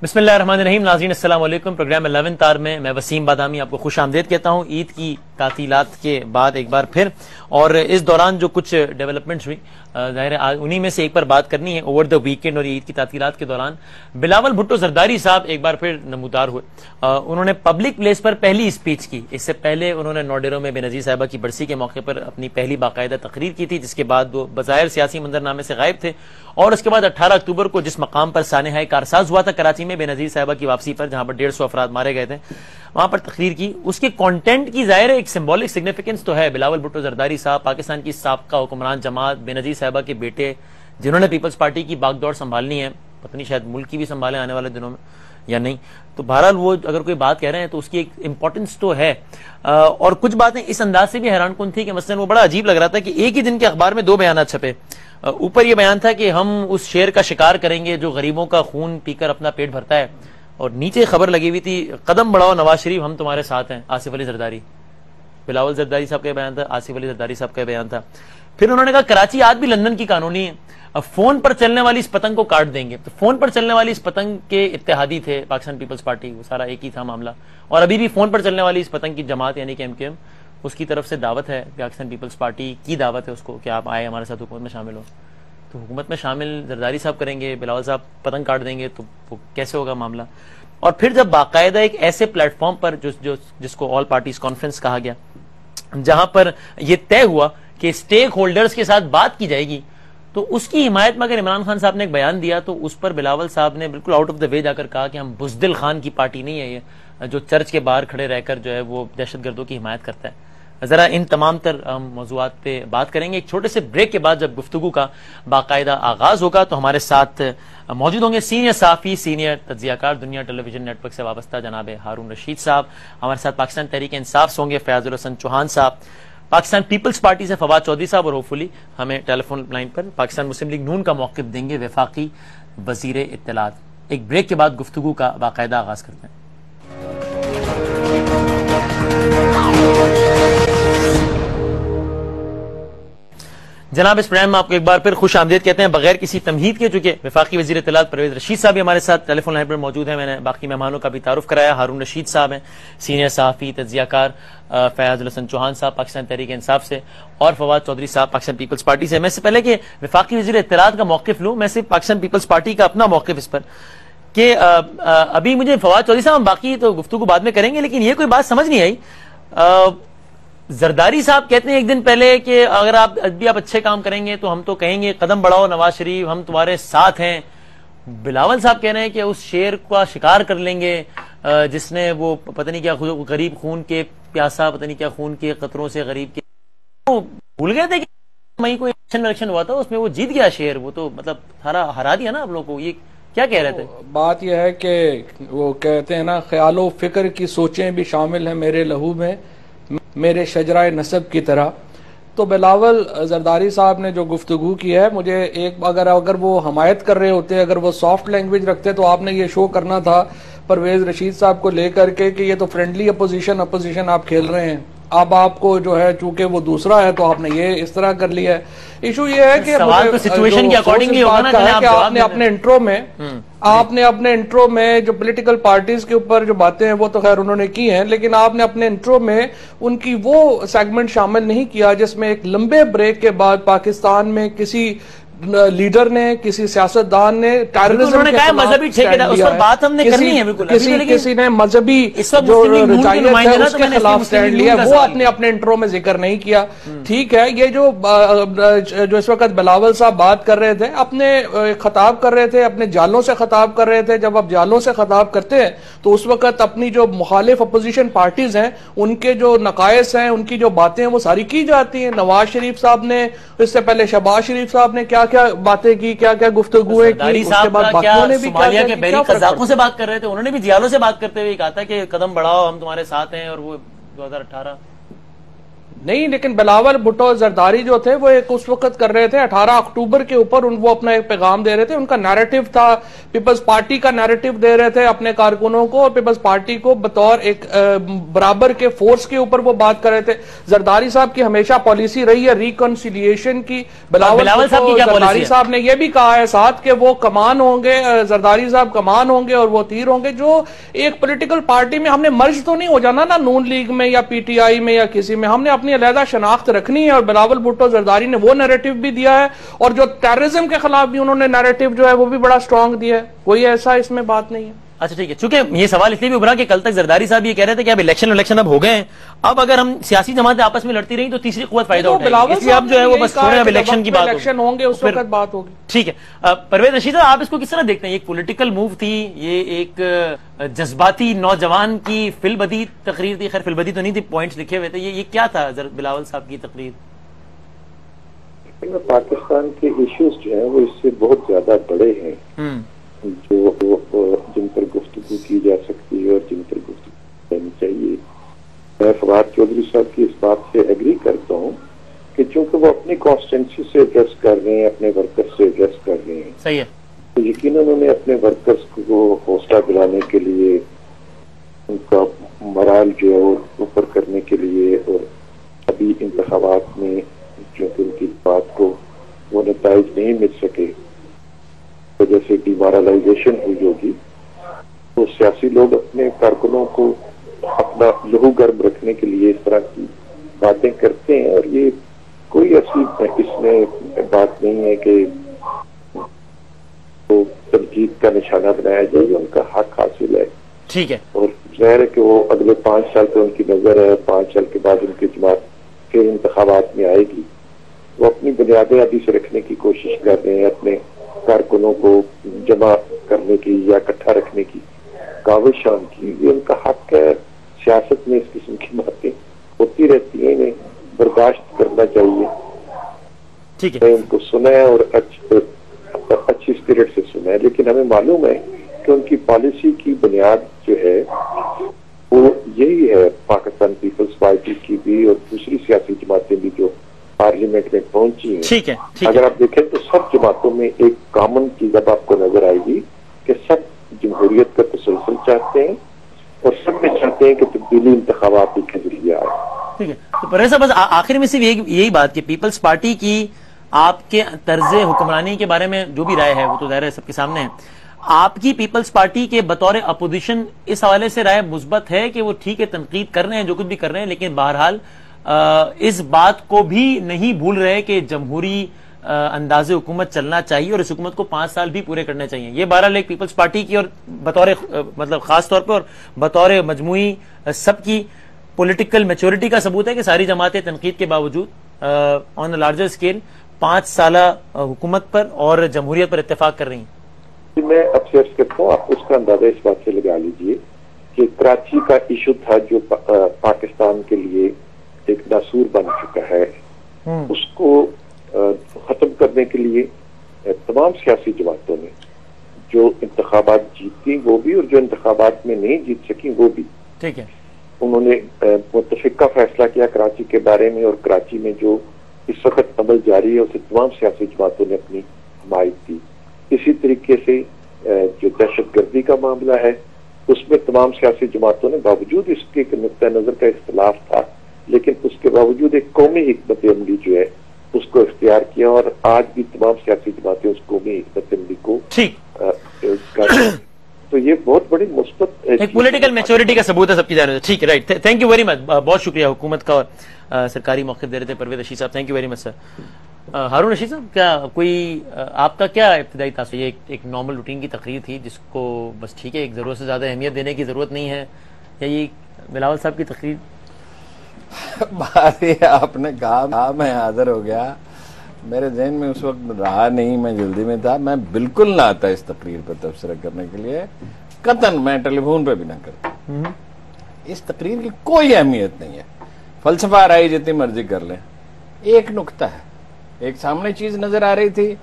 بسم اللہ الرحمن الرحیم. ناظرین السلام علیکم. پروگرام 11 تار میں وسیم بادامی آپ کو خوش آمدید کہتا ہوں. عید کی تعطیلات کے بعد ایک بار پھر، اور اس دوران جو کچھ ڈیولپمنٹس ہوئی، ظاہر ہے انہی میں سے ایک پر بات کرنی ہے. اوور دا ویکینڈ اور عید کی تعطیلات کے دوران بلاول بھٹو زرداری صاحب ایک بار پھر نمودار ہوئے. انہوں نے پبلک پلیس پر پہلی اسپیچ کی. اس سے پہلے انہوں نے نوڈیرو میں بے نظیر صاحبہ کی برسی کے موقع پر اپنی پہلی باقاعدہ تقریر کی تھی، جس کے بعد وہ بظاہر سیاسی منظرنامے سے غائب تھے. اور اس کے بعد 18 اکتوبر کو جس مقام پر سانحہ کارساز ہوا تھا کراچی میں بے نظیر صاحبہ کی واپسی پر، جہاں پر 150 افراد مارے گئے تھے، وہاں پر تقریر کی. اس کے کانٹینٹ کی ظاہر ایک سمبولک سگنیفیکنس تو ہے. بلاول بھٹو زرداری صاحب پاکستان کی سابقہ حکمران جماعت، بے نظیر صاحبہ کے بیٹے، جنہوں نے پیپلز پارٹی کی باغ دوڑ سنبھالنی ہے، پتہ نہیں شاید ملک کی بھی سنبھالیں آنے والے دنوں میں یا نہیں. تو بہرحال وہ اگر کوئی بات کہہ رہے ہیں تو اس کی ایک امپورٹنس تو ہے. اور کچھ باتیں اس انداز سے بھی حیران کن تھی کہ مثلا وہ بڑا عجیب لگ رہا تھا کہ ایک ہی دن کے اخبار میں 2 بیانات چھپے. اوپر یہ بیان تھا کہ ہم اس شیر کا شکار کریں گے جو غریبوں کا خون پی کر اپنا پیٹ بھرتا ہے، اور نیچے خبر لگی ہوئی تھی قدم بڑھاؤ نواز شریف ہم تمہارے ساتھ ہیں، آصف علی زرداری. بلاول زرداری صاحب کا بیان تھا، آصف علی زرداری صاحب کا بیان تھا. پھر انہوں نے کہا کراچی آج بھی لندن کی قانونی ہے، اب فون پر چلنے والی اس پتنگ کو کاٹ دیں گے. تو فون پر چلنے والی اس پتنگ کے اتحادی تھے پاکستان پیپلز پارٹی، وہ سارا ایک ہی تھا معاملہ. اور ابھی بھی فون پر چلنے والی اس پتنگ کی جماعت یعنی کہ MKM، اس کی طرف سے دعوت ہے، پاکستان پیپلز پارٹی کی دعوت ہے اس کو کہ آپ آئے ہمارے ساتھ حکومت میں شامل ہو. تو حکومت میں شامل زرداری صاحب کریں گے، بلاول صاحب پتنگ کاٹ دیں گے، تو وہ کیسے ہوگا معاملہ. اور پھر جب باقاعدہ ایک ایسے پلیٹ فارم پر جس کو آل پارٹیز کانفرنس کہا گیا، جہاں پر یہ طے ہوا کہ اسٹیک ہولڈرز کے ساتھ بات کی جائے گی، تو اس کی حمایت میں اگر عمران خان صاحب نے ایک بیان دیا تو اس پر بلاول صاحب نے بالکل آؤٹ آف دا وے جا کر کہا کہ ہم بزدل خان کی پارٹی نہیں ہے یہ جو چرچ کے باہر کھڑے رہ کر جو ہے وہ دہشت گردوں کی حمایت کرتا ہے. ذرا ان تمام تر موضوعات پہ بات کریں گے. ایک چھوٹے سے بریک کے بعد جب گفتگو کا باقاعدہ آغاز ہوگا تو ہمارے ساتھ موجود ہوں گے سینئر صحافی، سینئر تجزیہ کار، دنیا ٹیلی ویژن نیٹ ورک سے وابستہ جناب ہارون رشید صاحب. ہمارے ساتھ پاکستان تحریک انصاف سے ہوں گے فیاض الحسن چوہان صاحب، پاکستان پیپلز پارٹی سے فواد چودھری صاحب، اور ہوپفلی ہمیں ٹیلی فون لائن پر پاکستان مسلم لیگ نون کا موقف دیں گے وفاقی وزیر اطلاعات. ایک بریک کے بعد گفتگو کا باقاعدہ آغاز کرتے ہیں. جناب اس پروگرام میں آپ کو ایک بار پھر خوش آمدید کہتے ہیں بغیر کسی تمہید کے، چونکہ وفاقی وزیر اطلاعات پرویز رشید صاحب بھی ہمارے ساتھ ٹیلی فون لائن پر موجود ہیں. میں نے باقی مہمانوں کا بھی تعارف کرایا. ہارون رشید صاحب ہیں سینئر صحافی، تجزیہ کار، فیاض الحسن چوہان صاحب پاکستان تحریک انصاف سے، اور فواد چودھری صاحب پاکستان پیپلز پارٹی سے. میں سے پہلے کہ وفاقی وزیر اطلاعات کا موقف لوں، میں صرف پاکستان پیپلز پارٹی کا اپنا موقف اس پر کہ ابھی مجھے فواد چودھری صاحب، ہم باقی تو گفتگو بعد میں کریں گے، لیکن یہ کوئی بات سمجھ نہیں آئی. زرداری صاحب کہتے ہیں ایک دن پہلے کہ اگر آپ اچھے کام کریں گے تو ہم تو کہیں گے قدم بڑھاؤ نواز شریف ہم تمہارے ساتھ ہیں. بلاول صاحب کہہ رہے ہیں کہ اس شیر کا شکار کر لیں گے جس نے وہ پتہ نہیں کیا غریب خون کے پیاسا، پتہ نہیں کیا خون کے قطروں سے غریب کے، وہ بھول گئے تھے کہ مئی کو الیکشن ہوا تھا، اس میں وہ جیت گیا شیر، وہ تو مطلب سارا ہرا دیا نا آپ لوگوں کو. یہ کیا کہہ رہے تھے؟ بات یہ ہے کہ وہ کہتے ہیں نا خیال و فکر کی سوچیں بھی شامل ہیں میرے لہو میں میرے شجرہ نسب کی طرح. تو بلاول زرداری صاحب نے جو گفتگو کی ہے، مجھے ایک اگر وہ حمایت کر رہے ہوتے، اگر وہ سافٹ لینگویج رکھتے تو آپ نے یہ شو کرنا تھا پرویز رشید صاحب کو لے کر کے کہ یہ تو فرینڈلی اپوزیشن آپ کھیل رہے ہیں. اب آپ کو جو ہے چونکہ وہ دوسرا ہے تو آپ نے یہ اس طرح کر لیا ہے. ایشو یہ ہے کہ آپ نے اپنے انٹرو میں جو پولیٹیکل پارٹیز کے اوپر جو باتیں ہیں وہ تو خیر انہوں نے کی ہیں، لیکن آپ نے اپنے انٹرو میں ان کی وہ سیگمنٹ شامل نہیں کیا جس میں ایک لمبے بریک کے بعد پاکستان میں کسی لیڈر نے، کسی سیاستدان نے ٹیررزم کے کسی نے مذہبی جو رجحانیت ہے اس کے خلاف سٹینڈ لیا، وہ آپ نے اپنے انٹرو میں ذکر نہیں کیا. ٹھیک ہے، یہ جو اس وقت بلاول صاحب بات کر رہے تھے، اپنے خطاب کر رہے تھے، اپنے جالوں سے خطاب کر رہے تھے. جب آپ جالوں سے خطاب کرتے ہیں تو اس وقت اپنی جو مخالف اپوزیشن پارٹیز ہیں ان کے جو نقائص ہیں، ان کی جو باتیں ہیں وہ ساری کی جاتی ہیں. نواز شریف صاحب نے، اس سے پہلے شہباز شریف صاحب نے کیا باتیں کی، کیا گفتگویں کی، اس کے بعد باقیوں نے بھی صومالیہ کے بحری قزاقوں سے بات کر رہے تھے، انہوں نے بھی جیالوں سے بات کرتے ہوئے کہا تھا کہ قدم بڑھاؤ ہم تمہارے ساتھ ہیں. اور وہ 2018 نہیں، لیکن بلاول بھٹو زرداری جو تھے وہ ایک اس وقت کر رہے تھے 18 اکتوبر کے اوپر وہ اپنا ایک پیغام دے رہے تھے. ان کا نیریٹو تھا، پیپلز پارٹی کا نیریٹو دے رہے تھے اپنے کارکنوں کو، اور پیپلز پارٹی کو بطور ایک برابر کے فورس کے اوپر وہ بات کر رہے تھے. زرداری صاحب کی ہمیشہ پالیسی رہی ہے ریکنسیلیشن کی. بلاول زرداری صاحب نے یہ بھی کہا ہے ساتھ کہ وہ کمان ہوں گے، زرداری صاحب کمان ہوں گے اور وہ تیر ہوں گے. جو ایک پولیٹیکل پارٹی میں ہم نے مرج تو نہیں ہو جانا نا نون لیگ میں یا پی ٹی آئی میں یا کسی میں، ہم نے اپنی علیحدہ شناخت رکھنی ہے. اور بلاول بھٹو زرداری نے وہ نیریٹو بھی دیا ہے، اور جو ٹیررزم کے خلاف بھی انہوں نے نیریٹو جو ہے وہ بھی بڑا سٹرونگ دیا ہے. کوئی ایسا اس میں بات نہیں ہے. اچھا ٹھیک ہے، چونکہ یہ سوال اس لیے بھی ابھرا کہ کل تک زرداری صاحب یہ کہہ رہے تھے کہ اب الیکشن اب ہو گئے ہیں، اب اگر ہم سیاسی جماعتیں آپس میں لڑتی رہیں تو تیسری قوت فائدہ اٹھائے گی، اس لیے اب جو ہے وہ بس چھوڑیں، اب الیکشن کی بات الیکشن ہوں گے اس وقت بات ہوگی. ٹھیک ہے. پرویز رشید صاحب، آپ اس کو کس طرح دیکھتے ہیں؟ ایک پولیٹیکل موو تھی، یہ ایک جذباتی نوجوان کی فی البدی تقریر تھی. خیر فی البدی تو نہیں تھی، پوائنٹس لکھے ہوئے تھے. یہ کیا تھا بلاول صاحب کی تقریر؟ پاکستان کے ایشوز جو ہیں وہ اس سے بہت زیادہ بڑے ہیں جن پر گفتگو کی جا سکتی ہے اور جن پر گفتگو کرنی چاہیے. میں فواد چودھری صاحب کی اس بات سے ایگری کرتا ہوں کہ چونکہ وہ اپنی کانسٹیٹوئنسی سے ایڈریس کر رہے ہیں، اپنے ورکرز سے ایڈریس کر رہے ہیں، صحیح ہے، تو یقیناً انہوں نے اپنے ورکرز کو حوصلہ دلانے کے لیے، ان کا مرال جو ہے وہ اوپر کرنے کے لیے، اور ابھی انتخابات میں چونکہ ان کی بات کو وہ نتائج نہیں مل سکے، وجہ سے ڈیمورلائزیشن ہوئی ہوگی، تو سیاسی لوگ اپنے کارکنوں کو اپنا لہو گرم رکھنے کے لیے اس طرح کی باتیں کرتے ہیں. اور یہ کوئی ایسی اس میں بات نہیں ہے کہ وہ تنقید کا نشانہ بنایا جائے، ان کا حق حاصل ہے. ٹھیک ہے. اور ظاہر ہے کہ وہ اگلے 5 سال پہ ان کی نظر ہے، 5 سال کے بعد ان کی جماعت پھر انتخابات میں آئے گی. وہ اپنی بنیادیں ابھی سے رکھنے کی کوشش کر رہے ہیں، اپنے کارکنوں کو جمع کرنے کی یا اکٹھا رکھنے کی کاوش شان کی. یہ ان کا حق ہے. سیاست میں اس قسم کی باتیں ہوتی رہتی ہیں، انہیں برداشت کرنا چاہیے. ٹھیک ہے، میں ان کو سنا ہے اور اچھی اسپرٹ سے سنا ہے، لیکن ہمیں معلوم ہے کہ ان کی پالیسی کی بنیاد جو ہے وہ یہی ہے. پاکستان پیپلز پارٹی کی بھی اور دوسری سیاسی جماعتیں بھی جو پارلیمنٹ میں پہنچی ہیں، ٹھیک ہے، اگر آپ دیکھیں تو سب جماعتوں میں ایک کامن چیز اب آپ کو نظر آئے گی کہ سب جمہوریت کا تسلسل چاہتے ہیں اور سب میں چاہتے ہیں کہ تبدیلی انتخابات کے ذریعے آئے. ٹھیک ہے. تو پرویز صاحب بس آخر میں صرف یہی بات کہ پیپلز پارٹی کی آپ کے طرز حکمرانی کے بارے میں جو بھی رائے ہے وہ تو ظاہر ہے سب کے سامنے ہے. آپ کی پیپلز پارٹی کے بطور اپوزیشن اس حوالے سے رائے مثبت ہے کہ وہ ٹھیک ہے تنقید کر رہے ہیں، جو کچھ بھی کر رہے ہیں، لیکن بہرحال اس بات کو بھی نہیں بھول رہے کہ جمہوری انداز حکومت چلنا چاہیے اور اس حکومت کو 5 سال بھی پورے کرنے چاہیے. یہ بہرحال ایک پیپلز پارٹی کی اور بطور مطلب خاص طور پہ اور بطور مجموعی سب کی پولیٹیکل میچورٹی کا ثبوت ہے کہ ساری جماعتیں تنقید کے باوجود آن اے لارجر اسکیل 5 سالہ حکومت پر اور جمہوریت پر اتفاق کر رہی ہیں. میں افسوس کرتا ہوں، آپ اس کا اندازہ اس بات سے لگا لیجئے کہ کراچی کا ایشو تھا جو پاکستان کے لیے ایک ناسور بن چکا ہے، اس کو ختم کرنے کے لیے تمام سیاسی جماعتوں نے جو انتخابات جیتی وہ بھی اور جو انتخابات میں نہیں جیت سکی وہ بھی، ٹھیک ہے، انہوں نے متفقہ فیصلہ کیا کراچی کے بارے میں، اور کراچی میں جو اس وقت عمل جاری ہے اسے تمام سیاسی جماعتوں نے اپنی حمایت دی. اسی طریقے سے جو دہشت گردی کا معاملہ ہے اس میں تمام سیاسی جماعتوں نے باوجود اس کے نقطہ نظر کا اختلاف تھا لیکن اس کے باوجود ایک قومی حکمت عملی جو ہے اس کو اختیار کیا، اور آج بھی تمام سیاسی جماعتیں اس قومی حکمت عملی کو تو یہ بہت بڑی مثبت ایک پولیٹیکل میچورٹی کا ثبوت ہے سب کی جانب سے. ٹھیک ہے، right, thank you very much. بہت شکریہ حکومت کا اور سرکاری موقف دے رہے تھے پرویز رشید صاحب. تھینک یو ویری مچ سر. ہارون رشید صاحب، کیا کوئی آپ کا کیا ابتدائی تاثر؟ یہ ایک نارمل روٹین کی تقریر تھی جس کو بس ٹھیک ہے ایک ضرورت سے زیادہ اہمیت دینے کی ضرورت نہیں ہے، یا یہ بلاول صاحب کی تقریر؟ آپ نے کہا میں حاضر ہو گیا، میرے ذہن میں اس وقت رہا نہیں، میں جلدی میں تھا، میں بالکل نہ آتا اس تقریر پر تبصرہ کرنے کے لیے، قطعاً میں ٹیلی فون پہ بھی نہ کرتا. اس تقریر کی کوئی اہمیت نہیں ہے، فلسفہ رائی جتنی مرضی کر لیں. ایک نقطہ ہے، ایک سامنے چیز نظر آ رہی تھی،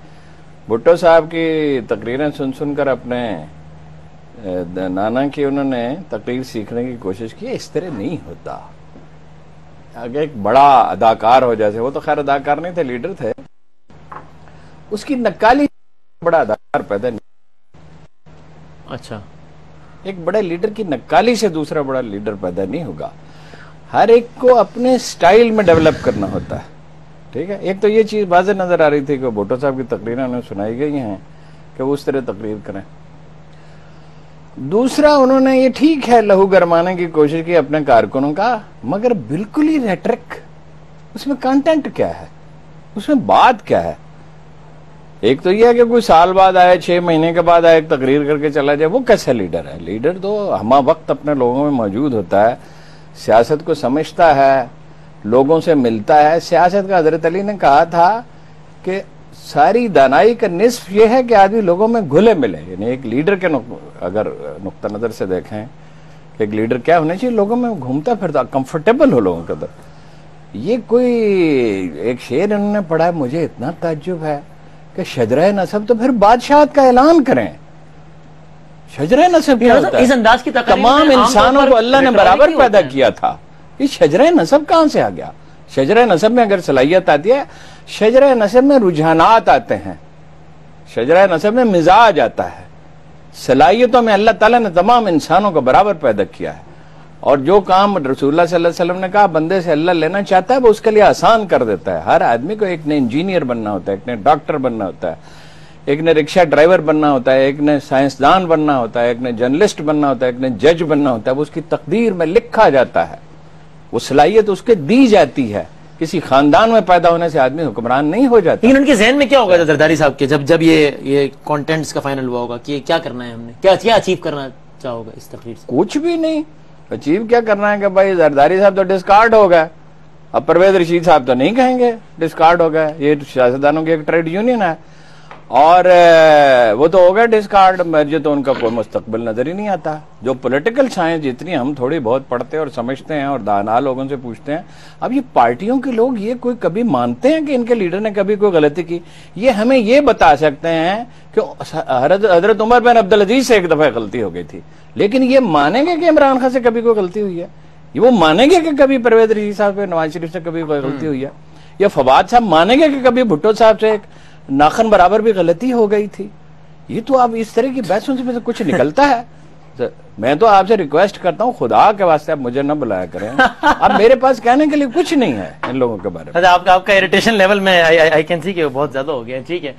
بھٹو صاحب کی تقریریں سن کر اپنے نانا کی انہوں نے تقریر سیکھنے کی کوشش کی. اس طرح نہیں ہوتا، اگر ایک بڑا اداکار ہو جیسے، وہ تو خیر اداکار نہیں تھے، لیڈر تھے، اس کی نکالی بڑا اداکار پیدا نہیں. اچھا، ایک بڑے لیڈر کی نکالی سے دوسرا بڑا لیڈر پیدا نہیں ہوگا. ہر ایک کو اپنے سٹائل میں ڈیولپ کرنا ہوتا ہے. ٹھیک ہے، ایک تو یہ چیز واضح نظر آ رہی تھی کہ بھٹو صاحب کی تقریریں انہیں سنائی گئی ہیں کہ وہ اس طرح تقریر کریں. دوسرا، انہوں نے یہ ٹھیک ہے لہو گرمانے کی کوشش کی اپنے کارکنوں کا، مگر بالکل ہی ریٹرک. اس میں کانٹینٹ کیا ہے، اس میں بات کیا ہے؟ ایک تو یہ ہے کہ کوئی سال بعد آئے، 6 مہینے کے بعد آئے، ایک تقریر کر کے چلا جائے، وہ کیسا لیڈر ہے؟ لیڈر تو ہمہ وقت اپنے لوگوں میں موجود ہوتا ہے، سیاست کو سمجھتا ہے، لوگوں سے ملتا ہے. سیاست کا حضرت علی نے کہا تھا کہ ساری دانائی کا نصف یہ ہے کہ آدمی لوگوں میں گھلے ملے. یعنی ایک لیڈر کے اگر نقطہ نظر سے دیکھیں کہ ایک لیڈر کیا ہونا چاہیے، لوگوں میں گھومتا پھرتا، کمفرٹیبل ہو لوگوں کے اندر. یہ کوئی ایک شعر انہوں نے پڑھا ہے، مجھے اتنا تعجب ہے کہ شجرہ نسب تو پھر بادشاہت کا اعلان کریں. شجرہ نسب کیا ہوتا ہے؟ اس انداز کی تمام انسانوں کو اللہ نے برابر پیدا کیا تھا. یہ شجرہ نسب کہاں سے آ گیا؟ شجرہ نسب میں اگر صلاحیت آتی ہے، شجرہ نسب میں رجحانات آتے ہیں، شجرہ نسب میں مزاج آتا ہے. صلاحیتوں میں اللہ تعالیٰ نے تمام انسانوں کو برابر پیدا کیا ہے. اور جو کام رسول اللہ صلی اللہ علیہ وسلم نے کہا بندے سے اللہ لینا چاہتا ہے، وہ اس کے لیے آسان کر دیتا ہے. ہر آدمی کو ایک نے انجینئر بننا ہوتا ہے، ایک نے ڈاکٹر بننا ہوتا ہے، ایک نے رکشہ ڈرائیور بننا ہوتا ہے، ایک نے سائنسدان بننا ہوتا ہے، ایک نے جرنلسٹ بننا ہوتا ہے، ایک نے جج بننا ہوتا ہے. وہ اس کی تقدیر میں لکھا جاتا ہے، وہ صلاحیت اس کے دی جاتی ہے. کسی خاندان میں پیدا ہونے سے آدمی حکمران نہیں ہو جاتا. لیکن ان کے ذہن میں کیا ہوگا زرداری صاحب کے جب یہ کانٹینٹس کا فائنل ہوا ہوگا کہ کیا کرنا ہے، ہم نے کیا اچیو کرنا چاہو گا اس تقریر سے؟ کچھ بھی نہیں. اچیو کیا کرنا ہے کہ بھائی زرداری صاحب تو ڈسکارڈ ہو گئے، اب پرویز رشید صاحب تو نہیں کہیں گے ڈسکارڈ ہو گئے. یہ سیاستدانوں کی ایک ٹریڈ یونین ہے اور وہ تو ہو گئے ڈسکارڈ. مجھے تو ان کا کوئی مستقبل نظر ہی نہیں آتا. جو پولیٹیکل سائنس جتنی ہم تھوڑی بہت پڑھتے اور سمجھتے ہیں اور دانا لوگوں سے پوچھتے ہیں، اب یہ پارٹیوں کے لوگ یہ کوئی کبھی مانتے ہیں کہ ان کے لیڈر نے کبھی کوئی غلطی کی؟ یہ ہمیں یہ بتا سکتے ہیں کہ حضرت عمر بن عبدالعزیز سے ایک دفعہ غلطی ہو گئی تھی، لیکن یہ مانیں گے کہ عمران خان سے کبھی کوئی غلطی ہوئی ہے؟ یہ وہ مانیں گے کہ کبھی پرویز رشید صاحب سے، نواز شریف سے کبھی کوئی غلطی ہوئی ہے؟ یا فواد صاحب مانیں گے کہ کبھی بھٹو صاحب سے ایک ناخن برابر بھی غلطی ہو گئی تھی؟ یہ تو اب اس طرح کی بحثوں سے کچھ نکلتا ہے. میں تو آپ سے ریکویسٹ کرتا ہوں، خدا کے واسطے آپ مجھے نہ بلایا کریں. اب میرے پاس کہنے کے لیے کچھ نہیں ہے ان لوگوں کے بارے میں. آپ کا اریٹیشن لیول میں آئی کین سی کہ بہت زیادہ ہو گیا. ٹھیک ہے،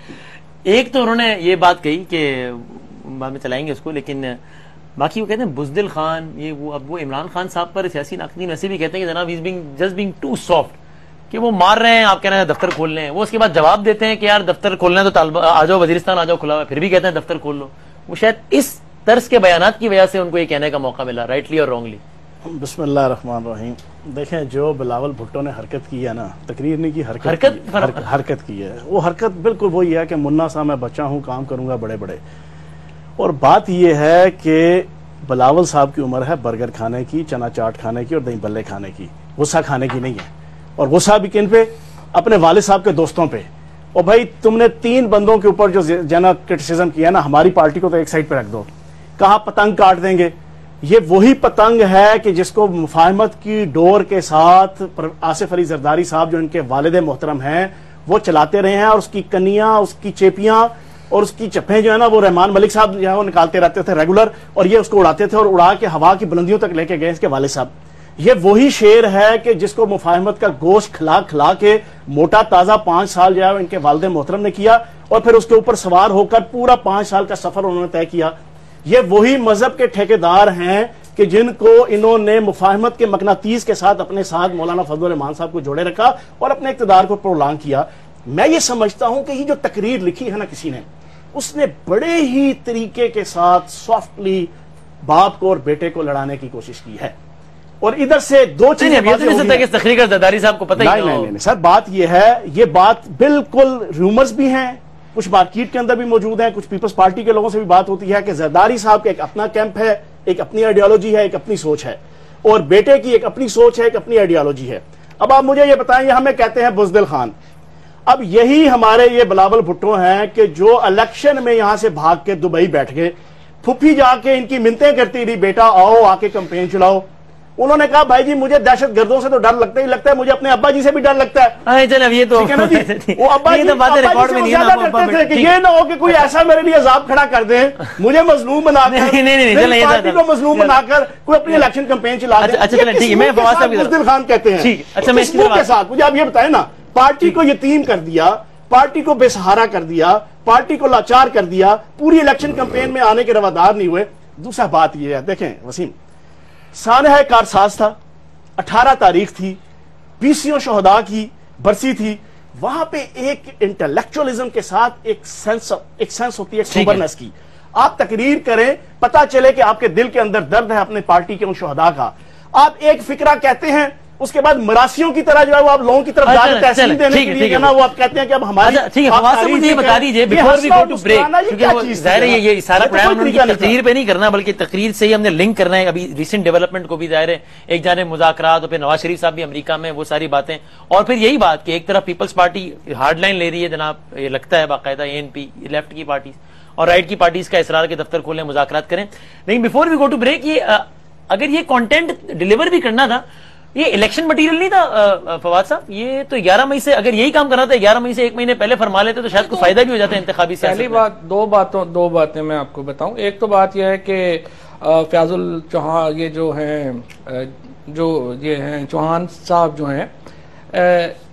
ایک تو انہوں نے یہ بات کہی کہ بعد میں چلائیں گے اس کو، لیکن باقی وہ کہتے ہیں بزدل خان، یہ وہ اب وہ عمران خان صاحب پر سیاسی ناقدین ویسے بھی کہتے ہیں کہ جناب he is just being too soft, کہ وہ مار رہے ہیں، آپ کہہ رہے ہیں دفتر کھول لیں. وہ اس کے بعد جواب دیتے ہیں کہ یار دفتر کھولنا ہے تو آ جاؤ وزیرستان آ جاؤ کھلا ہوا ہے، پھر بھی کہتے ہیں دفتر کھول لو. وہ شاید اس طرز کے بیانات کی وجہ سے ان کو یہ کہنے کا موقع ملا، رائٹلی اور رانگلی. بسم اللہ الرحمن الرحیم. دیکھیں، جو بلاول بھٹو نے حرکت کی ہے نا، تقریر نہیں کی، حرکت کی ہے، وہ حرکت بالکل وہی ہے کہ منا صاحب میں بچہ ہوں، کام کروں گا بڑے بڑے. اور بات یہ ہے کہ بلاول صاحب کی عمر ہے برگر کھانے کی، چنا چاٹ کھانے کی اور دہی بلے کھانے کی، غصہ کھانے کی نہیں ہے. اور غصہ بھی کن پہ؟ اپنے والد صاحب کے دوستوں پہ. اور بھائی تم نے 3 بندوں کے اوپر جو جنا کرٹیسزم کیا نا، ہماری پارٹی کو تو ایک سائڈ پہ رکھ دو. کہاں پتنگ کاٹ دیں گے؟ یہ وہی پتنگ ہے کہ جس کو مفاہمت کی ڈور کے ساتھ آصف علی زرداری صاحب جو ان کے والد محترم ہیں وہ چلاتے رہے ہیں، اور اس کی کنیاں، اس کی چیپیاں اور اس کی چپیں جو ہے نا وہ رحمان ملک صاحب جو ہے وہ نکالتے رہتے تھے ریگولر، اور یہ اس کو اڑاتے تھے اور اڑا کے ہوا کی بلندیوں تک لے کے گئے اس کے والد صاحب. یہ وہی شعر ہے کہ جس کو مفاہمت کا گوشت کھلا کھلا کے موٹا تازہ 5 سال جو ہے ان کے والد محترم نے کیا، اور پھر اس کے اوپر سوار ہو کر پورا 5 سال کا سفر انہوں نے طے کیا. یہ وہی مذہب کے ٹھیکیدار ہیں کہ جن کو انہوں نے مفاہمت کے مقناطیس کے ساتھ اپنے ساتھ مولانا فضل الرحمان صاحب کو جوڑے رکھا اور اپنے اقتدار کو پرولانگ کیا. میں یہ سمجھتا ہوں کہ یہ جو تقریر لکھی ہے نا کسی نے، اس نے بڑے ہی طریقے کے ساتھ سافٹلی باپ کو اور بیٹے کو لڑانے کی کوشش کی ہے. اور ادھر سے 2 چیزیں تقریر کا زرداری صاحب کو پتہ ہی نہیں. سر بات یہ ہے، یہ بات بالکل رومرز بھی ہیں، کچھ مارکیٹ کے اندر بھی موجود ہیں، کچھ پیپلز پارٹی کے لوگوں سے بھی بات ہوتی ہے کہ زرداری صاحب کا ایک اپنا کیمپ ہے، ایک اپنی آئیڈیالوجی ہے، ایک اپنی سوچ ہے، اور بیٹے کی ایک اپنی سوچ ہے، ایک اپنی آئیڈیالوجی ہے. اب آپ مجھے یہ بتائیں، یہ ہمیں کہتے ہیں بزدل خان. اب یہی ہمارے یہ بلاول بھٹو ہیں کہ جو الیکشن میں یہاں سے بھاگ کے دبئی بیٹھ گئے، پھپھی جا کے ان کی منتیں کرتی رہی، بیٹا آؤ آ کے کمپین چلاؤ. انہوں نے کہا بھائی جی مجھے دہشت گردوں سے تو ڈر لگتا ہی لگتا ہے, مجھے اپنے ابا جی سے بھی ڈر لگتا ہے. چل اب یہ تو وہ ابا جی زیادہ ڈرتے تھے کہ یہ نہ ہو کہ کوئی ایسا میرے لیے عذاب کھڑا کر دیں, مجھے مظلوم بنا کر, پارٹی کو مظلوم بنا کر کوئی اپنی الیکشن کمپین چلا دیں. بزدل خان کہتے ہیں کس منہ کے ساتھ. مجھے آپ یہ بتائیں نا, پارٹی کو یتیم کر دیا, پارٹی کو بے سہارا کر دیا, پارٹی کو لاچار کر دیا, پوری الیکشن کمپین میں آنے کے روادار نہیں ہوئے. دوسرا بات یہ ہے, دیکھیں وسیم, سانحہ کارساز تھا, 18 تاریخ تھی, 20 شہداء کی برسی تھی, وہاں پہ ایک انٹلیکچولیزم کے ساتھ ایک سینس ہوتی ہے سوبرنس کی. آپ تقریر کریں, پتا چلے کہ آپ کے دل کے اندر درد ہے اپنے پارٹی کے ان شہداء کا. آپ ایک فکرہ کہتے ہیں, اس کے بعد مراسیوں کی طرح جو ہے وہ آپ لوگوں کی طرف جاتے تحصیل دینے کے لیے نا, وہ آپ کہتے ہیں کہ اب ہماری. ٹھیک ہے, مجھے یہ بتا دیجئے before we go to break, کیونکہ ظاہر ہے یہ سارا پروگرام ان کی تقریر پہ نہیں کرنا بلکہ تقریر سے ہی ہم نے لنک کرنا ہے ابھی ریسنٹ ڈیولپمنٹ کو بھی. ظاہر ہے ایک جانب مذاکرات, اور پھر نواز شریف صاحب بھی امریکہ میں, وہ ساری باتیں, اور پھر یہی بات کہ ایک طرف پیپلز پارٹی ہارڈ لائن لے رہی ہے جناب, یہ لگتا ہے باقاعدہ ANP لیفٹ کی پارٹیز اور رائٹ کی پارٹیز کا اصرار کے دفتر کھولیں, مذاکرات کریں. لیکن before we go to break, یہ اگر یہ کانٹینٹ ڈیلیور بھی کرنا تھا, یہ الیکشن مٹیریل نہیں تھا فواد صاحب, یہ تو 11 مئی سے اگر یہی کام کرنا تھا 11 مئی سے ایک مہینے پہلے فرما لیتے تو شاید کوئی فائدہ بھی ہو جاتا ہے انتخابی سیاست. پہلی بات, دو باتیں میں آپ کو بتاؤں. ایک تو بات یہ ہے کہ فیاض الچوہان, یہ جو ہیں چوہان صاحب جو ہیں,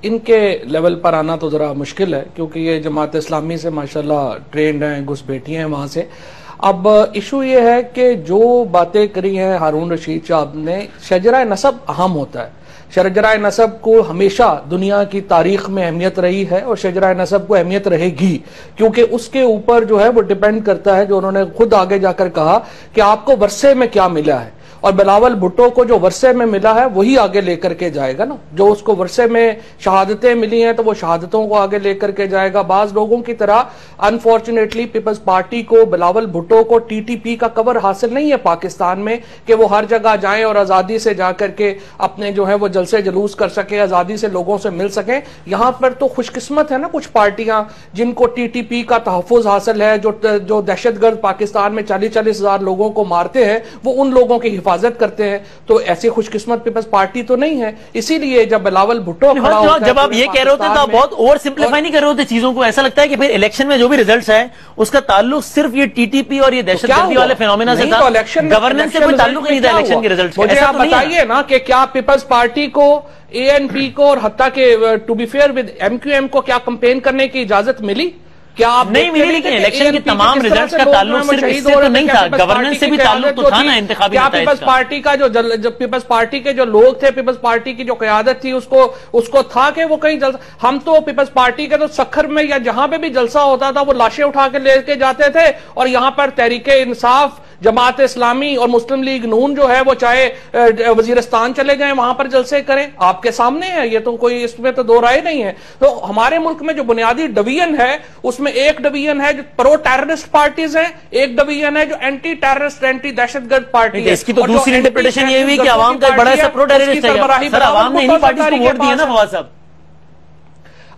ان کے لیول پر آنا تو ذرا مشکل ہے کیونکہ یہ جماعت اسلامی سے ماشاءاللہ ٹرینڈ ہیں, گھس بیٹھی ہیں وہاں سے. اب ایشو یہ ہے کہ جو باتیں کری ہیں ہارون رشید صاحب نے, شجرہ نسب اہم ہوتا ہے. شجرہ نسب کو ہمیشہ دنیا کی تاریخ میں اہمیت رہی ہے اور شجرہ نسب کو اہمیت رہے گی, کیونکہ اس کے اوپر جو ہے وہ ڈیپینڈ کرتا ہے, جو انہوں نے خود آگے جا کر کہا کہ آپ کو ورثے میں کیا ملا ہے, اور بلاول بھٹو کو جو ورثے میں ملا ہے وہی آگے لے کر کے جائے گا نا. جو اس کو ورثے میں شہادتیں ملی ہیں تو وہ شہادتوں کو آگے لے کر کے جائے گا. بعض لوگوں کی طرح انفارچونیٹلی پیپلز پارٹی کو, بلاول بھٹو کو TTP کا کور حاصل نہیں ہے پاکستان میں کہ وہ ہر جگہ جائیں اور آزادی سے جا کر کے اپنے جو ہے وہ جلسے جلوس کر سکیں, آزادی سے لوگوں سے مل سکیں. یہاں پر تو خوش قسمت ہے نا کچھ پارٹیاں جن کو TTP کا تحفظ حاصل ہے, جو دہشت گرد پاکستان میں 40-40 ہزار لوگوں کو مارتے ہیں, وہ ان لوگوں کی حفاظت کرتے ہیں. تو ایسی خوش قسمت پیپلز پارٹی تو نہیں ہے. اسی لیے جب بلاول بھٹو کھڑا ہوتا ہے, جب آپ یہ کہہ رہے ہوتے ہیں تو آپ بہت اوور سمپلیفائی نہیں کر رہے ہوتے چیزوں کو. ایسا لگتا ہے کہ پھر الیکشن میں جو بھی ریزلٹس آئے اس کا تعلق صرف یہ TTP اور یہ دہشت گردی والے فینومینا سے تھا, گورننس سے کوئی تعلق نہیں تھا الیکشن کے ریزلٹس. مجھے آپ بتائیے نا کہ کیا پیپلز پارٹی کو, ANP کو, اور حتیٰ کہ to be fair with MQM کو کیا کمپین کرنے کی اجازت ملی؟ کیا آپ نہیں ملی, لیکن الیکشن کے تمام ریزلٹس کا تعلق صرف اس سے تو نہیں تھا, گورننس سے بھی تعلق تو تھا نا انتخابی نتائج کا. پیپلز پارٹی کا جو پیپلز پارٹی کے جو لوگ تھے, پیپلز پارٹی کی جو قیادت تھی, اس کو تھا کہ وہ کہیں جلسہ, ہم تو پیپلز پارٹی کے تو سکھر میں یا جہاں پہ بھی جلسہ ہوتا تھا وہ لاشیں اٹھا کے لے کے جاتے تھے, اور یہاں پر تحریک انصاف, جماعت اسلامی اور مسلم لیگ نون جو ہے وہ چاہے وزیرستان چلے جائیں وہاں پر جلسے کریں. آپ کے سامنے ہے, یہ تو کوئی اس میں تو دو رائے نہیں ہے. تو ہمارے ملک میں جو بنیادی ڈویژن ہے اس میں ایک ڈویژن ہے جو پرو ٹیررسٹ پارٹیز ہیں, ایک ڈویژن ہے جو اینٹی ٹیررسٹ, اینٹی دہشت گرد پارٹی ہے. اس کی تو دوسری انٹرپریٹیشن یہ ہوئی کہ عوام کا بڑا سا پرو ٹیررسٹ ہے. سر عوام نے انہی پارٹیز کو ووٹ دیا نا فواد صاحب.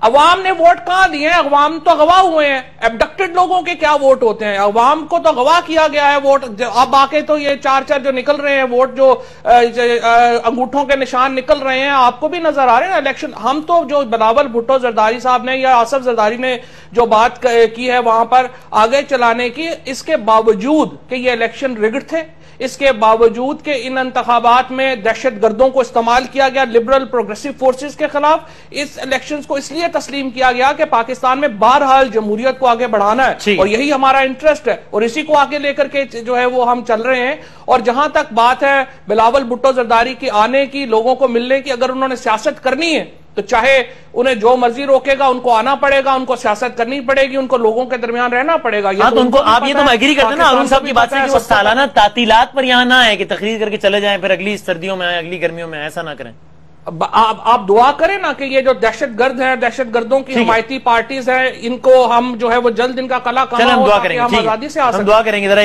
عوام نے ووٹ کہاں دیے ہیں؟ عوام تو اغوا ہوئے ہیں. ایبڈکٹڈ لوگوں کے کیا ووٹ ہوتے ہیں؟ عوام کو تو اغوا کیا گیا ہے ووٹ. اب آ کے تو یہ 4 جو نکل رہے ہیں ووٹ, جو انگوٹھوں کے نشان نکل رہے ہیں, آپ کو بھی نظر آ رہے ہیں الیکشن. ہم تو جو بلاول بھٹو زرداری صاحب نے یا آصف زرداری نے جو بات کی ہے وہاں پر آگے چلانے کی, اس کے باوجود کہ یہ الیکشن ریگڈ تھے, اس کے باوجود کہ ان انتخابات میں دہشت گردوں کو استعمال کیا گیا لبرل پروگریسو فورسز کے خلاف, اس الیکشنز کو اس لیے تسلیم کیا گیا کہ پاکستان میں بہرحال جمہوریت کو آگے بڑھانا ہے اور یہی ہمارا انٹرسٹ ہے, اور اسی کو آگے لے کر کے جو ہے وہ ہم چل رہے ہیں. اور جہاں تک بات ہے بلاول بھٹو زرداری کی آنے کی, لوگوں کو ملنے کی, اگر انہوں نے سیاست کرنی ہے تو چاہے انہیں جو مرضی روکے گا, ان کو آنا پڑے گا, ان کو سیاست کرنی پڑے گی, ان کو لوگوں کے درمیان رہنا پڑے گا. ہاں تو ان کو آپ یہ تو ایگری کرتے ہیں نا ارون صاحب کی بات سے کہ وہ سالانہ تعطیلات پر یہاں نہ آئے کہ تقریر کر کے چلے جائیں, پھر اگلی سردیوں میں آئیں, اگلی گرمیوں میں, ایسا نہ کریں. آپ دعا کریں نا کہ یہ جو دہشت گرد ہیں, دہشت گردوں کی حمایتی پارٹیز ہیں, ان کو ہم جو ہے وہ جلد ان کا کلا کما ہو تاکہ ہم آزادی سے آ سکیں. ہم دعا کریں گے. ذرا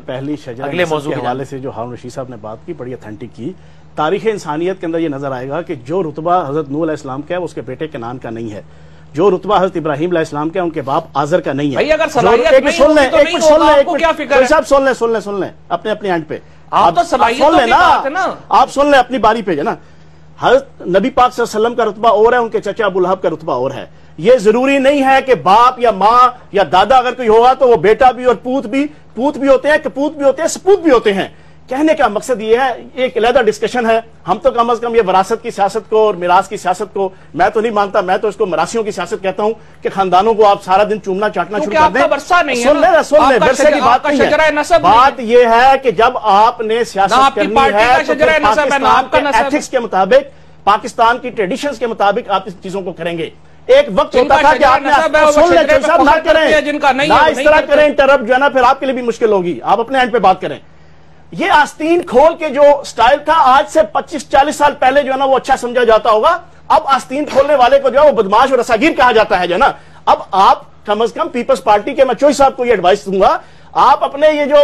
پہلی شجرہ نسب کے حوالے سے جو ہارون رشید صاحب نے بات کی بڑی اتھینٹک کی. تاریخ انسانیت کے اندر یہ نظر آئے گا کہ جو رتبہ حضرت نوح علیہ السلام کا ہے وہ اس کے بیٹے کنعان کا نہیں ہے, جو رتبہ حضرت ابراہیم علیہ السلام کا ہے ان کے باپ آزر کا نہیں ہے. اگر صلاحیت نہیں ہوگی تو نہیں ہوگا, آپ کو کیا فکر ہے؟ صاحب سن لیں اپنے اینڈ پہ. آپ تو صلاحیتوں کی بات ہے نا، آپ سن لیں اپنی باری پہ جو نا، حضرت نبی پاک صلی اللہ علیہ وسلم کا رتبہ اور ہے، ان کے چچا ابو لہب کا رتبہ اور ہے. یہ ضروری نہیں ہے کہ باپ یا ماں یا دادا اگر کوئی ہوگا تو وہ بیٹا بھی اور پوت بھی ہوتے ہیں، کپوت بھی ہوتے ہیں، سپوت بھی ہوتے ہیں. کہنے کا مقصد یہ ہے، ایک علیحدہ ڈسکشن ہے. ہم تو کم از کم یہ وراثت کی سیاست کو اور میراث کی سیاست کو میں تو نہیں مانتا، میں تو اس کو مراثیوں کی سیاست کہتا ہوں کہ خاندانوں کو آپ سارا دن چومنا چاٹنا شروع کر دیں. سن لیں ورثے کی بات نہیں ہے، بات یہ ہے کہ جب آپ نے سیاست کرنی ہے تو پاکستان کے ایتھکس کے مطابق، پاکستان کی ٹریڈیشنز کے مطابق آپ اس چیزوں کو کریں گے. ایک وقت ہوتا تھا کہ آپ نے سن لیں صاحب نہ کریں، نہ اس طرح کریں انٹرپٹ جو ہے نا، پھر آپ کے لیے بھی مشکل ہوگی. آپ اپنے اینڈ پہ بات کریں. یہ آستین کھول کے جو سٹائل تھا آج سے 25-40 سال پہلے جو ہے نا وہ اچھا سمجھا جاتا ہوگا. اب آستین کھولنے والے کو جو ہے وہ بدماش اور رساگیر کہا جاتا ہے جو ہے نا. اب آپ کم از کم پیپلز پارٹی کے، میں چوئی صاحب کو یہ ایڈوائس دوں گا، آپ اپنے یہ جو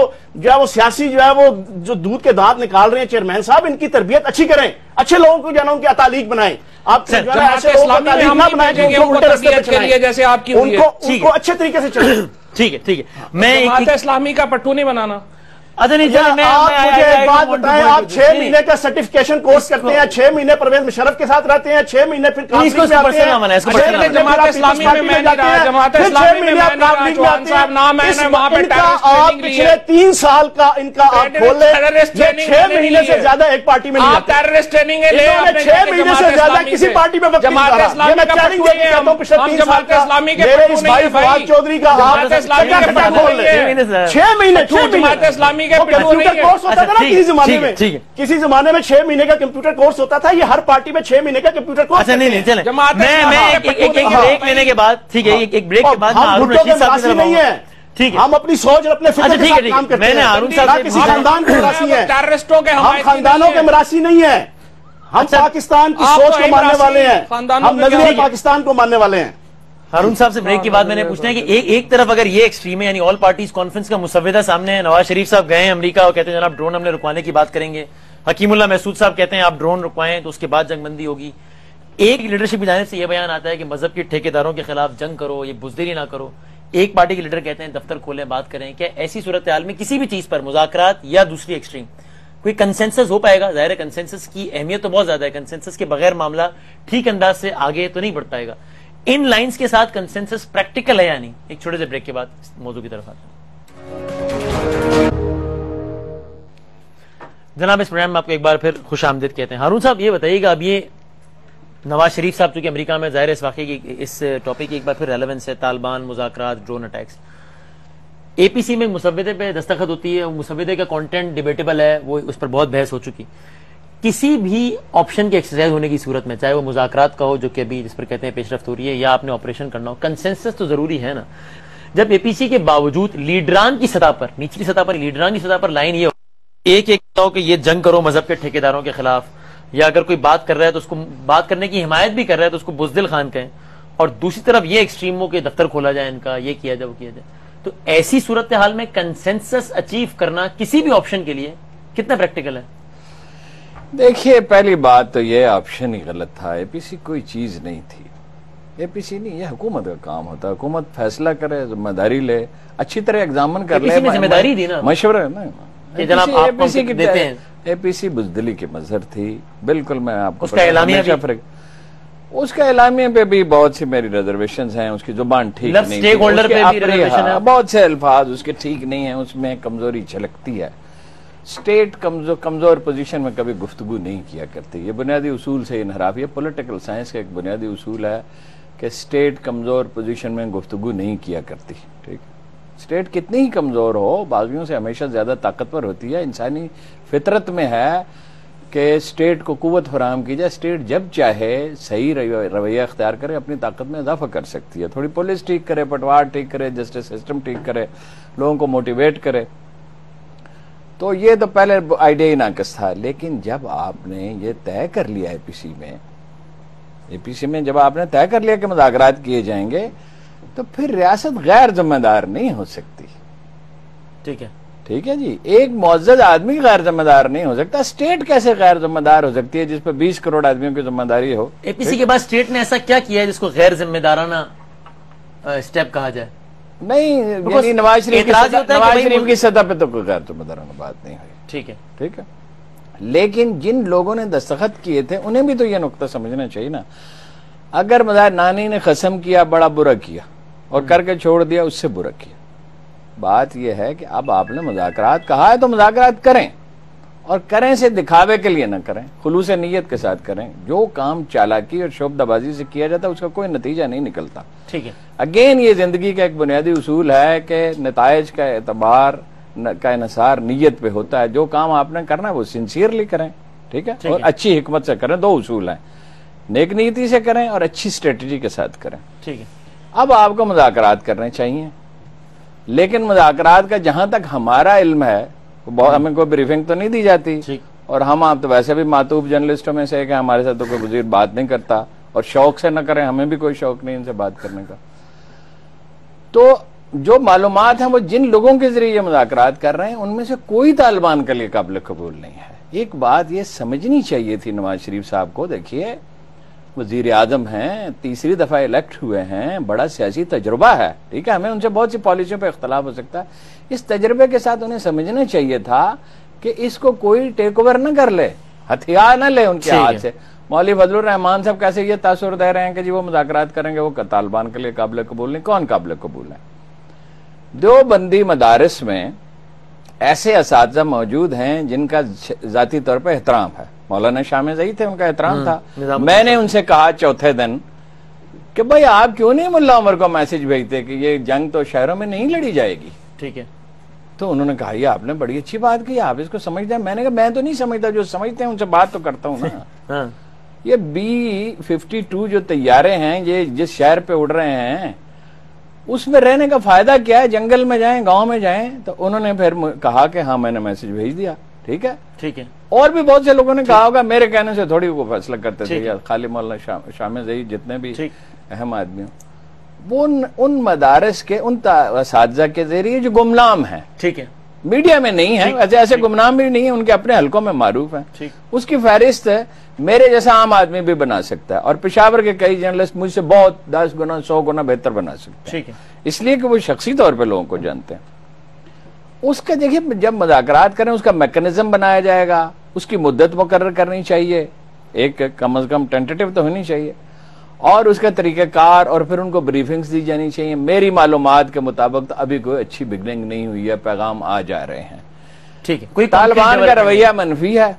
ہے وہ سیاسی جو ہے وہ جو دودھ کے دانت نکال رہے ہیں چیئرمین صاحب، ان کی تربیت اچھی کریں، اچھے لوگوں کو جو ہے نا ان کی تعلیق بنائیں. آپ ایسے لوگوں کو تعلیق نہ بنائیں جو ان کو الٹے رستے پہ چلائیں، جیسے آپ کی ان کو اچھے طریقے سے چلائیں. ٹھیک ہے میں جماعت اسلامی کا پٹھو نہیں بنانا. آپ مجھے ایک بات بتائیں، آپ 6 مہینے کا سرٹیفکیشن کورس کرتے ہیں، 6 مہینے پرویز مشرف کے ساتھ رہتے ہیں، 6 مہینے پھر کانفلنگ میں آتے ہیں، جماعت اسلامی میں میں نہیں رہا، جماعت اسلامی میں میں نہیں رہا، چوہان صاحب نام ہے نا، وہاں پہ ٹیررسٹ ٹریننگ لی ہے. پچھلے 3 سال کا ان کا آپ کھول لیں، 6 مہینے سے زیادہ ایک پارٹی میں نہیں آپ ٹیررسٹ ٹریننگ لے، 6 مہینے سے زیادہ کسی پارٹی میں وقت نہیں رہا. یہ میں چیلنج دیتا ہوں پچھلے 3 سال کا میرے اس بھائی فواد چودھری کا آپ کھول لیں. 6 مہینے جماعت اسلامی کے پٹھو نہیں. کورس ہوتا تھا نا کسی زمانے میں 6 مہینے کا کمپیوٹر کورس ہوتا تھا، یہ ہر پارٹی میں 6 مہینے کا کمپیوٹر کورس. اچھا نہیں چلیں، میں ایک بریک لینے کے بعد، ٹھیک ہے ایک بریک کے بعد ہم بھٹو کے مراسی نہیں ہیں، ٹھیک ہے ہم اپنی سوچ اور اپنے فکر کے ساتھ کام کرتے ہیں. میں نے ہارون صاحب سے کسی خاندان کے مراسی ہیں، ٹیررسٹوں کے ہم خاندانوں کے مراسی نہیں ہیں، ہم پاکستان کی سوچ کو ماننے والے ہیں، ہم نظریہ پاکستان کو ماننے والے ہیں. ہارون صاحب سے بریک کے بعد میں نے پوچھنا ہے کہ ایک طرف اگر یہ ایکسٹریم ہے، یعنی آل پارٹیز کانفرنس کا مسودہ سامنے ہے، نواز شریف صاحب گئے ہیں امریکہ اور کہتے ہیں جناب ڈرون ہم نے رکوانے کی بات کریں گے، حکیم اللہ محسود صاحب کہتے ہیں آپ ڈرون رکوائیں تو اس کے بعد جنگ بندی ہوگی. ایک لیڈرشپ کی جانب سے یہ بیان آتا ہے کہ مذہب کے ٹھیکیداروں کے خلاف جنگ کرو، یہ بزدلی نہ کرو. ایک پارٹی کے لیڈر کہتے ہیں دفتر کھولیں بات کریں. کیا ایسی صورتحال میں کسی بھی چیز پر مذاکرات یا دوسری ایکسٹریم کوئی کنسنسس ہو پائے گا؟ ظاہر ہے کنسنسس کی اہمیت تو بہت زیادہ ہے، کنسنسس کے بغیر معاملہ ٹھیک انداز سے آگے تو نہیں بڑھ پائے گا. ان لائنز کے ساتھ کنسنسس پریکٹیکل ہے یا نہیں؟ ایک چھوٹے سے بریک کے بعد موضوع کی طرف آتے ہیں. جناب اس پروگرام میں آپ کو ایک بار پھر خوش آمدید کہتے ہیں. ہارون صاحب یہ بتائیے گا، اب یہ نواز شریف صاحب چونکہ امریکہ میں، ظاہر اس واقعے کی اس ٹاپک کی ایک بار پھر ریلیونس ہے، طالبان، مذاکرات، ڈرون اٹیکس. اے پی سی میں مسودے پہ دستخط ہوتی ہے، مسودے کا کانٹینٹ ڈیبیٹیبل ہے، وہ اس پر بہت بحث ہو چکی. کسی بھی آپشن کی ایکسرسائز ہونے کی صورت میں، چاہے وہ مذاکرات کا ہو جو کہ ابھی جس پر کہتے ہیں پیش رفت ہو رہی ہے، یا آپ نے آپریشن کرنا ہو، کنسنسس تو ضروری ہے نا. جب اے پی سی کے باوجود لیڈران کی سطح پر، نچلی سطح پر لیڈران کی سطح پر لائن یہ ایک ہو کہ یہ جنگ کرو مذہب کے ٹھیکیداروں کے خلاف، یا اگر کوئی بات کر رہا ہے تو اس کو بات کرنے کی حمایت بھی کر رہا ہے تو اس کو بزدل خان کہیں، اور دوسری طرف یہ ایکسٹریم ہو کہ دفتر کھولا جائے ان کا، یہ کیا جائے وہ کیا جائے، تو ایسی صورتحال میں کنسنسس اچیو کرنا کسی بھی آپشن کے لیے کتنا پریکٹیکل ہے؟ دیکھیے پہلی بات تو یہ آپشن ہی غلط تھا. اے پی سی کوئی چیز نہیں تھی، اے پی سی نہیں، یہ حکومت کا کام ہوتا ہے. حکومت فیصلہ کرے، ذمہ داری لے، اچھی طرح ایگزامن کر لے، ذمہ داری دی نا، مشورہ نا. اے پی سی بزدلی کی مظہر تھی بالکل. میں آپ کو اس کا اعلامیہ پہ بھی بہت سی میری ریزرویشنز ہیں، اس کی زبان ٹھیک نہیں، بہت سے الفاظ اس کے ٹھیک نہیں ہیں، اس میں کمزوری جھلکتی ہے. اسٹیٹ کمزور پوزیشن میں کبھی گفتگو نہیں کیا کرتی. یہ بنیادی اصول سے انحراف، یہ پولیٹیکل سائنس کا ایک بنیادی اصول ہے کہ اسٹیٹ کمزور پوزیشن میں گفتگو نہیں کیا کرتی. ٹھیک، اسٹیٹ کتنی ہی کمزور ہو، بازوؤں سے ہمیشہ زیادہ طاقتور ہوتی ہے. انسانی فطرت میں ہے کہ اسٹیٹ کو قوت فراہم کی جائے. اسٹیٹ جب چاہے صحیح رویہ اختیار کرے، اپنی طاقت میں اضافہ کر سکتی ہے. تھوڑی پولیس ٹھیک کرے، پٹوار ٹھیک کرے، جسٹس سسٹم ٹھیک کرے، لوگوں کو موٹیویٹ کرے. تو یہ تو پہلے آئیڈیا ہی ناقص تھا. لیکن جب آپ نے یہ طے کر لیا اے پی سی میں جب آپ نے طے کر لیا کہ مذاکرات کیے جائیں گے، تو پھر ریاست غیر ذمہ دار نہیں ہو سکتی. ٹھیک ہے جی، ایک معزز آدمی غیر ذمہ دار نہیں ہو سکتا. اسٹیٹ کیسے غیر ذمہ دار ہو سکتی ہے جس پہ 20 کروڑ آدمیوں کی ذمہ داری ہو؟ اے پی سی کے بعد اسٹیٹ نے ایسا کیا کیا ہے جس کو غیر ذمہ دارانہ اسٹیپ کہا جائے؟ نہیں، یعنی نواز شریف کی سطح پہ تو کوئی غیر ذمہ دارانہ بات نہیں ہوئی. ٹھیک ہے، ٹھیک ہے. لیکن جن لوگوں نے دستخط کیے تھے انہیں بھی تو یہ نقطہ سمجھنا چاہیے نا. اگر نانی نے قسم کیا بڑا برا کیا اور کر کے چھوڑ دیا اس سے برا کیا. بات یہ ہے کہ اب آپ نے مذاکرات کہا ہے تو مذاکرات کریں، اور کریں سے دکھاوے کے لیے نہ کریں، خلوص نیت کے ساتھ کریں. جو کام چالاکی اور شعبدہ بازی سے کیا جاتا ہے اس کا کوئی نتیجہ نہیں نکلتا. ٹھیک ہے. اگین یہ زندگی کا ایک بنیادی اصول ہے کہ نتائج کا اعتبار کا انحصار نیت پہ ہوتا ہے. جو کام آپ نے کرنا ہے وہ سنسیئرلی کریں، ٹھیک ہے، اور اچھی حکمت سے کریں. 2 اصول ہیں، نیک نیتی سے کریں اور اچھی اسٹریٹجی کے ساتھ کریں. ٹھیک ہے. اب آپ کو مذاکرات کرنے چاہیے، لیکن مذاکرات کا جہاں تک ہمارا علم ہے ہمیں کوئی بریفنگ تو نہیں دی جاتی، اور آپ تو ویسے بھی معطوف جرنلسٹوں میں سے کہ ہمارے ساتھ تو کوئی وزیر بات نہیں کرتا، اور شوق سے نہ کریں، ہمیں بھی کوئی شوق نہیں ان سے بات کرنے کا. تو جو معلومات ہیں وہ جن لوگوں کے ذریعے مذاکرات کر رہے ہیں ان میں سے کوئی طالبان کے لیے قابل قبول نہیں ہے. ایک بات یہ سمجھنی چاہیے تھی نواز شریف صاحب کو. دیکھیے وزیر اعظم ہیں، 3ری دفعہ الیکٹ ہوئے ہیں، بڑا سیاسی تجربہ ہے، ٹھیک ہے، ہمیں ان سے بہت سی پالیسیوں پہ اختلاف ہو سکتا ہے. اس تجربے کے ساتھ انہیں سمجھنا چاہیے تھا کہ اس کو کوئی ٹیک اوور نہ کر لے، ہتھیار نہ لے ان کے ہاتھ سے. مولوی فضل الرحمان صاحب کیسے یہ تاثر دے رہے ہیں کہ جی وہ مذاکرات کریں گے، وہ طالبان کے لیے قابل قبول نہیں. کون قابل قبول ہے؟ دیوبندی مدارس میں ایسے اساتذہ موجود ہیں جن کا ذاتی طور پہ احترام ہے. مولانا شامع زئی تھے، ان کا احترام تھا. میں نے ان سے کہا چوتھے دن کہ بھائی آپ کیوں نہیں ملا عمر کو میسج بھیجتے کہ یہ جنگ تو شہروں میں نہیں لڑی جائے گی. ٹھیک ہے. تو انہوں نے کہا یہ آپ نے بڑی اچھی بات کی، آپ اس کو سمجھتے ہیں. میں نے کہا میں تو نہیں سمجھتا، جو سمجھتے ہیں ان سے بات تو کرتا ہوں نا. یہ B-52 جو طیارے ہیں یہ جس شہر پہ اڑ رہے ہیں اس میں رہنے کا فائدہ کیا ہے؟ جنگل میں جائیں، گاؤں میں جائیں. تو انہوں نے پھر کہا کہ ہاں میں نے میسج بھیج دیا. ٹھیک ہے، ٹھیک ہے. اور بھی بہت سے لوگوں نے کہا ہوگا، میرے کہنے سے تھوڑی وہ فیصلہ کرتے تھے، یا خالی مولانا شامع زئی جتنے بھی اہم آدمی ہوں وہ ان مدارس کے ان اساتذہ کے ذریعے جو گمنام ہیں، ٹھیک ہے، میڈیا میں نہیں ہے، ایسے گمنام بھی نہیں ہیں، ان کے اپنے حلقوں میں معروف ہیں، اس کی فہرست میرے جیسا عام آدمی بھی بنا سکتا ہے. اور پشاور کے کئی جرنلسٹ مجھ سے بہت 10 گنا 100 گنا بہتر بنا سکتے ہیں، اس لیے کہ وہ شخصی طور پہ لوگوں کو جانتے ہیں. اس کا دیکھیے جب مذاکرات کریں اس کا میکنزم بنایا جائے گا، اس کی مدت مقرر کرنی چاہیے، ایک کم از کم ٹینٹیٹو تو ہونی چاہیے، اور اس کا طریقہ کار اور پھر ان کو بریفنگز دی جانی چاہیے. میری معلومات کے مطابق تو ابھی کوئی اچھی بگننگ نہیں ہوئی ہے، پیغام آ جا رہے ہیں. ٹھیک ہے. کوئی طالبان کا رویہ منفی ہے،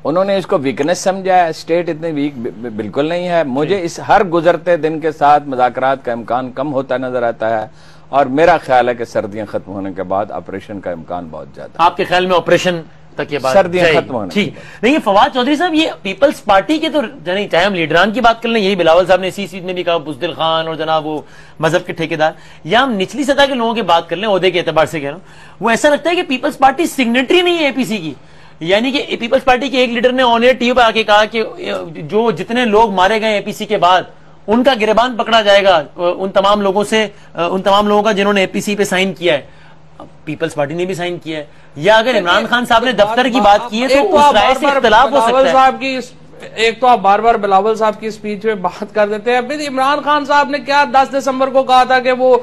انہوں نے اس کو ویکنس سمجھا ہے. اسٹیٹ اتنی ویک بالکل نہیں ہے. مجھے اس ہر گزرتے دن کے ساتھ مذاکرات کا امکان کم ہوتا نظر آتا ہے، اور میرا خیال ہے کہ سردیاں ختم ہونے کے بعد آپریشن کا امکان بہت زیادہ. آپ کے خیال میں آپریشن تک یہ بات سردیاں ختم ہونے؟ ٹھیک نہیں. فواد چودھری صاحب، یہ پیپلز پارٹی کے تو چاہے ہم لیڈران کی بات کر لیں، یہی بلاول صاحب نے اسی چیز میں بھی کہا، بزدل خان اور جناب وہ مذہب کے ٹھیکیدار، یا ہم نچلی سطح کے لوگوں کی بات کر لیں عہدے کے اعتبار سے کہہ رہا ہوں، وہ ایسا لگتا ہے کہ پیپلز پارٹی سگنیٹری نہیں ہے APC کی. یعنی کہ پیپلز پارٹی کے ایک لیڈر نے آن ایئر ٹی وی پہ آ کے کہا کہ جو جتنے لوگ مارے گئے APC کے بعد ان کا گریبان پکڑا جائے گا، ان تمام لوگوں کا جنہوں نے APC پہ سائن کیا ہے. پیپلز پارٹی نے بھی سائن کیا ہے. یا اگر عمران خان صاحب نے دفتر کی بات کی ہے تو اس رائے سے اختلاف ہو سکتا ہے. ایک تو آپ بار بار بلاول صاحب کی سپیچ میں بات کر دیتے ہیں. عمران خان صاحب نے کیا 10 دسمبر کو کہا تھا کہ وہ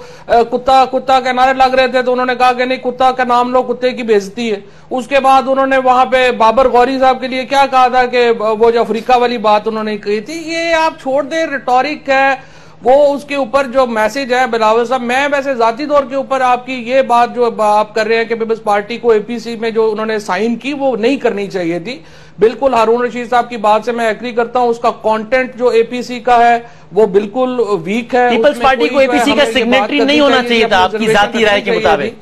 کتا کے نعرے لگ رہے تھے تو انہوں نے کہا کہ نہیں، کتا کا نام لو، کتے کی بے عزتی ہے. اس کے بعد انہوں نے وہاں پہ بابر غوری صاحب کے لیے کیا کہا تھا کہ وہ جو افریقہ والی بات انہوں نے کہی تھی. یہ آپ چھوڑ دیں، ریٹورک ہے وہ، اس کے اوپر جو میسج ہے بلاول صاحب. میں ویسے ذاتی طور کے اوپر آپ کی یہ بات جو آپ کر رہے ہیں کہ پیپلز پارٹی کو APC میں جو انہوں نے سائن کی وہ نہیں کرنی چاہیے تھی. بالکل ہارون رشید صاحب کی بات سے میں ایگری کرتا ہوں. اس کا کانٹینٹ جو APC کا ہے وہ بالکل ویک ہے. پیپلز پارٹی کو APC کا سگنیٹری نہیں ہونا چاہیے تھا آپ کی ذاتی رائے کے مطابق.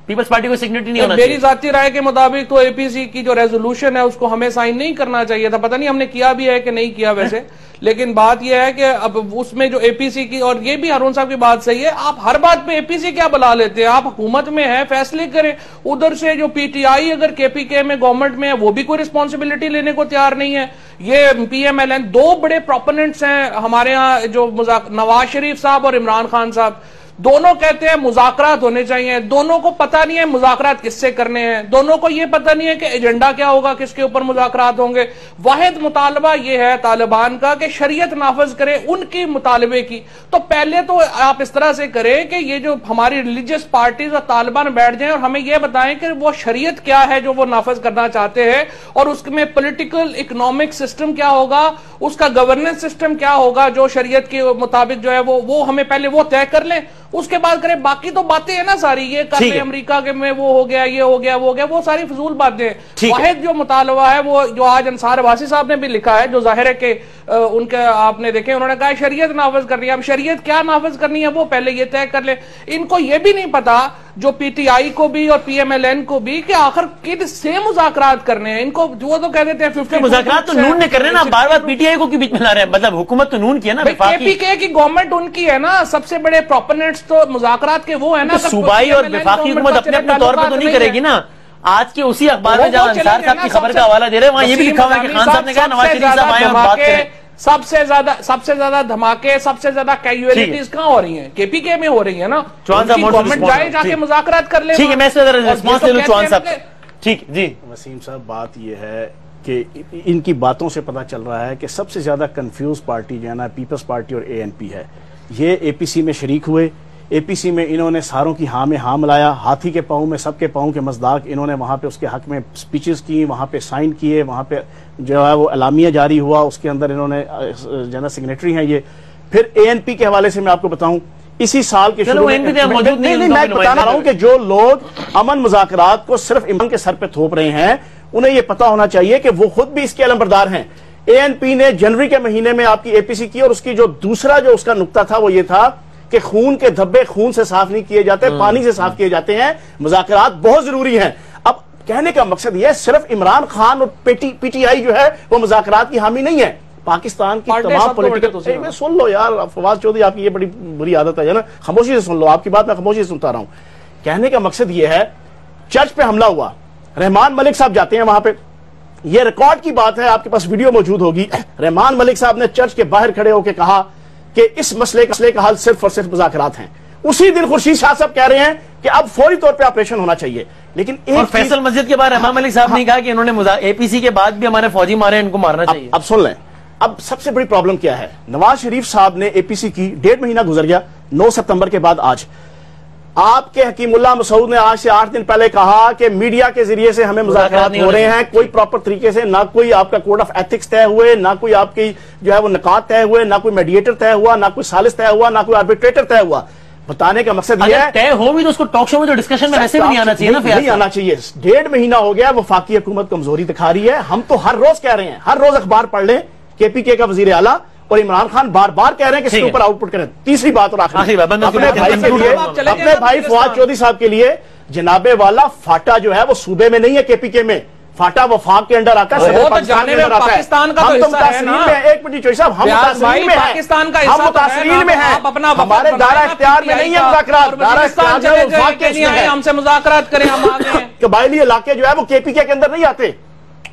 پیپلز پارٹی کو سگنیٹری نہیں ہونا چاہیے. میری ذاتی رائے کے مطابق تو APC کی جو ریزولوشن ہے اس کو ہمیں سائن نہیں کرنا چاہیے تھا. پتہ نہیں ہم نے کیا بھی ہے کہ نہیں کیا ویسے. لیکن بات یہ ہے کہ اب اس میں جو APC کی، اور یہ بھی ہارون صاحب کی بات صحیح ہے، آپ ہر بات پہ APC کیا بلا لیتے ہیں؟ آپ حکومت میں ہیں، فیصلے کریں. ادھر سے جو PTI اگر KPK میں گورنمنٹ میں ہے وہ بھی کوئی رسپانسبلٹی لینے کو تیار نہیں ہے. یہ PMLN 2 بڑے پروپوننٹس ہیں ہمارے ہاں، جو نواز شریف صاحب اور عمران خان صاحب. دونوں کہتے ہیں مذاکرات ہونے چاہیے، دونوں کو پتہ نہیں ہے مذاکرات کس سے کرنے ہیں، دونوں کو یہ پتہ نہیں ہے کہ ایجنڈا کیا ہوگا، کس کے اوپر مذاکرات ہوں گے۔ واحد مطالبہ یہ ہے طالبان کا کہ شریعت نافذ کرے ان کی مطالبے کی۔ تو پہلے تو آپ اس طرح سے کریں کہ یہ جو ہماری ریلیجیس پارٹیز اور طالبان بیٹھ جائیں اور ہمیں یہ بتائیں کہ وہ شریعت کیا ہے جو وہ نافذ کرنا چاہتے ہیں، اور اس میں پولیٹیکل اکنامک سسٹم کیا ہوگا، اس کا گورننس سسٹم کیا ہوگا جو شریعت کے مطابق جو ہے وہ ہمیں پہلے وہ طے کر لیں، اس کے بعد کریں۔ باقی تو باتیں ہیں نا ساری، یہ کر لیں امریکہ کے میں وہ ہو گیا، یہ ہو گیا، وہ ہو گیا، وہ ساری فضول باتیں ہیں۔ واحد جو مطالبہ ہے وہ جو آج انصار عباسی صاحب نے بھی لکھا ہے، جو ظاہر ہے کہ ان کے آپ نے دیکھے، انہوں نے کہا شریعت نافذ کرنی ہے۔ اب شریعت کیا نافذ کرنی ہے وہ پہلے یہ طے کر لیں۔ ان کو یہ بھی نہیں پتا، جو پی ٹی آئی کو بھی اور پی ایم ایل این کو بھی، کہ آخر کن سے مذاکرات کرنے ہیں۔ ان کو وہ تو کہہ دیتے ہیں 50 مذاکرات تو نون نے کرنے نا، بار بار پی ٹی آئی کو کی بیچ میں لا رہے ہیں، مطلب حکومت تو نون کی ہے نا، کے پی کے کی گورنمنٹ ان کی ہے نا، سب سے بڑے پروپوننٹس تو مذاکرات کے وہ ہیں نا۔ صوبائی اور وفاقی حکومت اپنے اپنے طور پہ تو نہیں کرے گی نا۔ آج کے اسی اخبار میں جہاں انصار صاحب کی خبر کا حوالہ دے رہے ہیں وہاں یہ بھی لکھا ہوا ہے کہ خان صاحب نے کہا نواز شریف صاحب آئے اور بات کریں۔ سب سے زیادہ دھماکے، سب سے زیادہ کیجویلٹیز کہاں ہو رہی ہیں؟ کے پی کے میں ہو رہی ہیں نا۔ گورنمنٹ جائے جا کے مذاکرات کر لے۔ ٹھیک ہے، میں اس سے ریسپانس لے لوں چوہان صاحب۔ ٹھیک جی وسیم صاحب، بات یہ ہے کہ ان کی باتوں سے پتہ چل رہا ہے کہ سب سے زیادہ کنفیوز پارٹی جو ہے نا پیپلز پارٹی اور اے این پی ہے۔ یہ اے پی سی میں شریک ہوئے، اے پی سی میں انہوں نے ساروں کی ہاں میں ہاں ملایا، ہاتھی کے پاؤں میں سب کے پاؤں کے مزداق انہوں نے وہاں پہ اس کے حق میں سپیچز کی، وہاں پہ سائن کیے، وہاں پہ جو ہے وہ اعلامیہ جاری ہوا، اس کے اندر انہوں نے جنرل سیگریٹری ہیں یہ۔ پھر اے این پی کے حوالے سے میں آپ کو بتاؤں، اسی سال کے شروع میں میں بتا رہا ہوں کہ جو لوگ امن مذاکرات کو صرف ایمان کے سر پہ تھوپ رہے ہیں انہیں یہ پتا ہونا چاہیے کہ وہ خود بھی اس کے علمبردار ہیں۔ اے این پی نے جنوری کے مہینے میں آپ کی اے پی سی کی، اور اس کی جو دوسرا جو اس کا نقطہ تھا وہ یہ تھا کہ خون کے دھبے خون سے صاف نہیں کیے جاتے، پانی سے صاف کیے جاتے ہیں، مذاکرات بہت ضروری ہیں۔ اب کہنے کا مقصد یہ صرف عمران خان اور پی ٹی آئی جو ہے وہ مذاکرات کی حامی نہیں ہے، پاکستان کی تمام پولیٹیکل سن لو یار فواز چودھری، آپ کی یہ بڑی بری عادت ہے نا، خاموشی سے سن لو، آپ کی بات میں خاموشی سے سنتا رہا ہوں۔ کہنے کا مقصد یہ ہے چرچ پہ حملہ ہوا، رحمان ملک صاحب جاتے ہیں وہاں پہ، یہ ریکارڈ کی بات ہے، آپ کے پاس ویڈیو موجود ہوگی، رحمان ملک صاحب نے چرچ کے باہر کھڑے ہو کے کہا کہ اس مسئلے کا حل صرف اور صرف مذاکرات ہیں۔ اسی دن خورشید شاہ صاحب کہہ رہے ہیں کہ اب فوری طور پہ آپریشن ہونا چاہیے، لیکن اور فیصل مسجد کے بعد رحمان ملک صاحب نے کہا کہ انہوں نے اے پی سی کے بعد بھی ہمارے فوجی مارے، ان کو مارنا چاہیے۔ اب سن لیں، اب سب سے بڑی پرابلم کیا ہے، نواز شریف صاحب نے اے پی سی کی، 1.5 مہینہ گزر گیا، 9 ستمبر کے بعد آج آپ کے حکیم اللہ مسعود نے آج سے 8 دن پہلے کہا کہ میڈیا کے ذریعے سے ہمیں مذاکرات ہو رہے ہیں، کوئی پراپر طریقے سے، نہ کوئی آپ کا کوڈ آف ایتھکس طے ہوئے، نہ کوئی آپ کی جو ہے وہ نکات طے ہوئے، نہ کوئی میڈیٹر طے ہوا، نہ کوئی ثالث طے ہوا، نہ کوئی آربیٹریٹر طے ہوا۔ بتانے کا مقصد یہ ہے طے ہو بھی تو اس کو ٹاک شو میں تو ڈسکشن میں ویسے بھی نہیں آنا چاہیے نا، نہیں آنا چاہیے۔ 1.5 مہینہ ہو گیا، وفاقی حکومت کمزوری دکھا رہی ہے، ہم تو ہر روز کہہ رہے ہیں، ہر روز اخبار پڑھ لیں، کے پی کے کا وزیر اعلیٰ اور عمران خان بار بار کہہ رہے ہیں کہ اس کے اوپر آؤٹ پٹ کریں۔ تیسری بات اور آخری اپنے بھائی فواد چودھری صاحب کے لیے، جناب والا فاٹا جو ہے وہ صوبے میں نہیں ہے، کے پی کے میں فاٹا وفاق کے انڈر آتا ہے، پاکستان کا تو حصہ ہے نا۔ ایک منٹ جوئی صاحب، ہم متاثرین میں ہیں، پاقستان کا ہم متاثرین میں ہیں، ہمارے دائرہ اختیار میں نہیں ہے مذاکرات، دائرہ اختیار جو ہے وفاق کے اس میں ہے۔ ہم سے مذاکرات کریں، ہم آگے ہیں۔ قبائلی علاقے جو ہے وہ کے پی کے اندر نہیں آتے،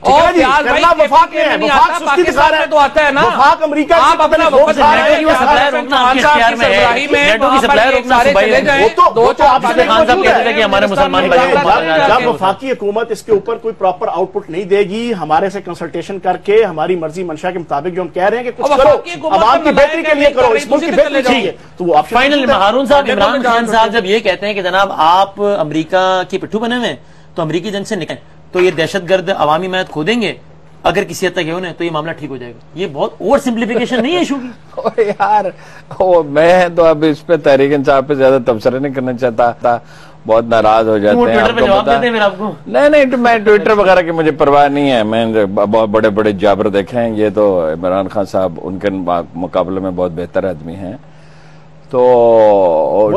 وفاق میں ہے، وفاق سستی دکھا رہا ہے تو آتا ہے نا، وفاق امریکہ آپ اپنا وفاق جب وفاقی حکومت اس کے اوپر کوئی پراپر آؤٹ پٹ نہیں دے گی، ہمارے سے کنسلٹیشن کر کے ہماری مرضی منشا کے مطابق جو ہم کہہ رہے ہیں کہ کچھ کرو، عوام کی بہتری کے لیے کرو، اس ملک کی بہتری چاہیے، تو وہ فائنل ہارون صاحب، عمران خان صاحب جب یہ کہتے ہیں کہ جناب آپ امریکہ کی پٹھو بنے ہوئے ہیں تو امریکی جنگ سے نکلیں، تو یہ دہشت گرد عوامی حمایت کھو دیں گے، اگر کسی حد تک ہے تو یہ معاملہ ٹھیک ہو جائے گا، یہ بہت اوور سمپلیفیکیشن نہیں ہے ایشو کی؟ یار میں تو اب اس پہ تحریک انصاف پہ زیادہ تبصرہ نہیں کرنا چاہتا تھا، بہت ناراض ہو جاتے ہیں۔ نہیں میں ٹویٹر وغیرہ کی مجھے پرواہ نہیں ہے، میں بہت بڑے بڑے جابر دیکھے ہیں، یہ تو عمران خان صاحب ان کے مقابلے میں بہت بہتر آدمی ہیں، تو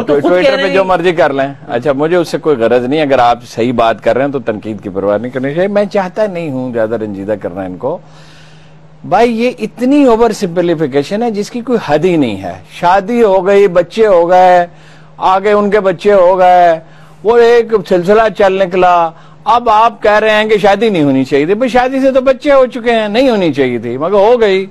ٹویٹر پہ جو مرضی کر لیں۔ اچھا مجھے اس سے کوئی غرض نہیں، اگر آپ صحیح بات کر رہے ہیں تو تنقید کی پرواہ نہیں کرنی چاہیے، میں چاہتا نہیں ہوں زیادہ رنجیدہ کرنا ان کو۔ بھائی یہ اتنی اوور سمپلیفیکیشن ہے جس کی کوئی حد ہی نہیں ہے، شادی ہو گئی، بچے ہو گئے، آگے ان کے بچے ہو گئے، وہ ایک سلسلہ چل نکلا، اب آپ کہہ رہے ہیں کہ شادی نہیں ہونی چاہیے تھی، بھائی شادی سے تو بچے ہو چکے ہیں، نہیں ہونی چاہیے تھی مگر ہو گئی،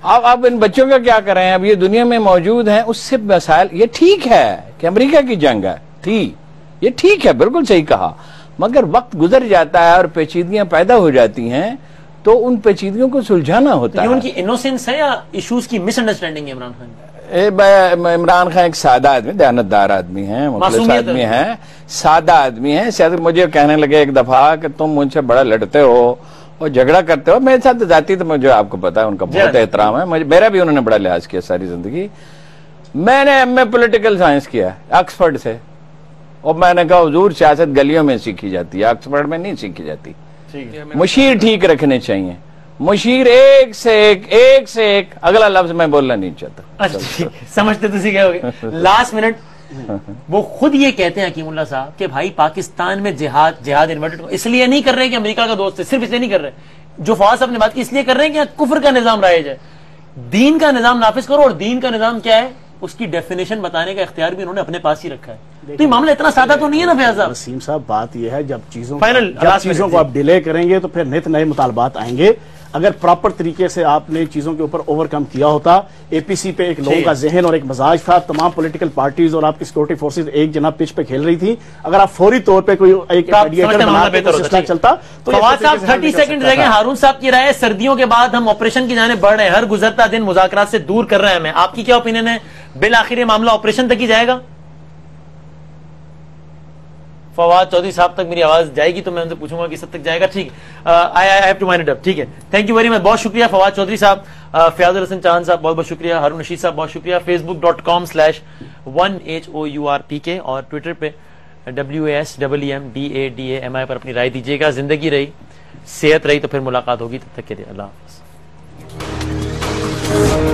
اب ان بچوں کا کیا کریں؟ اب یہ دنیا میں موجود ہیں، اس سے مسائل، یہ ٹھیک ہے کہ امریکہ کی جنگ ہے تھی، یہ ٹھیک ہے، بالکل صحیح کہا، مگر وقت گزر جاتا ہے اور پیچیدگیاں پیدا ہو جاتی ہیں تو ان پیچیدگیوں کو سلجھانا ہوتا ہے۔ ان کی انوسینس ہے یا ایشوز کی مس انڈرسٹینڈنگ ہے عمران خان؟ عمران خان ایک سادہ آدمی، دیانتدار آدمی ہیں، مخلص آدمی ہیں، سادہ آدمی ہیں۔ سیاست مجھے کہنے لگے ایک دفعہ کہ تم مجھ سے بڑا لڑتے ہو اور جھگڑا کرتے ہو، میرے ساتھ ذاتی تو مجھے آپ کو پتا ہے ان کا بہت احترام ہے، میرا بھی انہوں نے بڑا لحاظ کیا ساری زندگی۔ میں نے ایم اے پولیٹیکل سائنس کیا آکسفورڈ سے، اور میں نے کہا حضور سیاست گلیوں میں سیکھی جاتی ہے، آکسفورڈ میں نہیں سیکھی جاتی۔ مشیر ٹھیک رکھنے چاہیے، مشیر ایک سے ایک اگلا لفظ میں بولنا نہیں چاہتا۔ سمجھتے تو کیا ہوگے۔ لاسٹ منٹ وہ خود یہ کہتے ہیں حکیم اللہ صاحب کہ بھائی پاکستان میں جہاد انورٹڈ اس لیے نہیں کر رہے کہ امریکہ کا دوست ہے، صرف اس لیے نہیں کر رہے، جو فواد صاحب نے بات کی اس لیے کر رہے ہیں کہ کفر کا نظام رائج ہے، دین کا نظام نافذ کرو، اور دین کا نظام کیا ہے اس کی ڈیفینیشن بتانے کا اختیار بھی انہوں نے اپنے پاس ہی رکھا ہے۔ تو یہ معاملہ اتنا سادہ تو نہیں ہے نا فیاض صاحب؟ وسیم صاحب بات یہ ہے جب چیزوں کو آپ ڈیلے کریں گے تو پھر نت نئے مطالبات آئیں گے۔ اگر پراپر طریقے سے آپ نے چیزوں کے اوپر اوور کم کیا ہوتا، اے پی سی پہ ایک لوگوں کا ذہن اور ایک مزاج تھا، تمام پولیٹیکل پارٹیز اور آپ کی سیکورٹی فورسز ایک جناب پچ پہ کھیل رہی تھی، اگر آپ فوری طور پہ کوئی ایک سسٹم چلتا تو فواد صاحب 30 سیکنڈ رہ گئے۔ ہارون صاحب کی رائے سردیوں کے بعد ہم آپریشن کی جانب بڑھ رہے ہیں، ہر گزرتا دن مذاکرات سے دور کر رہے ہیں ہمیں، آپ کی کیا اوپینین ہے؟ بالآخر یہ معاملہ آپریشن تک ہی جائے گا؟ فواد چودھری صاحب تک میری آواز جائے گی تو میں ان سے پوچھوں گا کہ سب تک جائے گا؟ ٹھیک ہے، ٹھیک ہے، تھینک یو ویری مچ، بہت شکریہ فواد چودھری صاحب، فیاض الحسن چاند صاحب بہت بہت شکریہ، ہارون رشید صاحب بہت شکریہ، facebook.com/1HOURPK اور ٹویٹر پہ WASEMDADAMI پر اپنی رائے دیجیے گا۔ زندگی رہی، صحت رہی تو پھر ملاقات ہوگی، تب تک کے لیے اللہ حافظ۔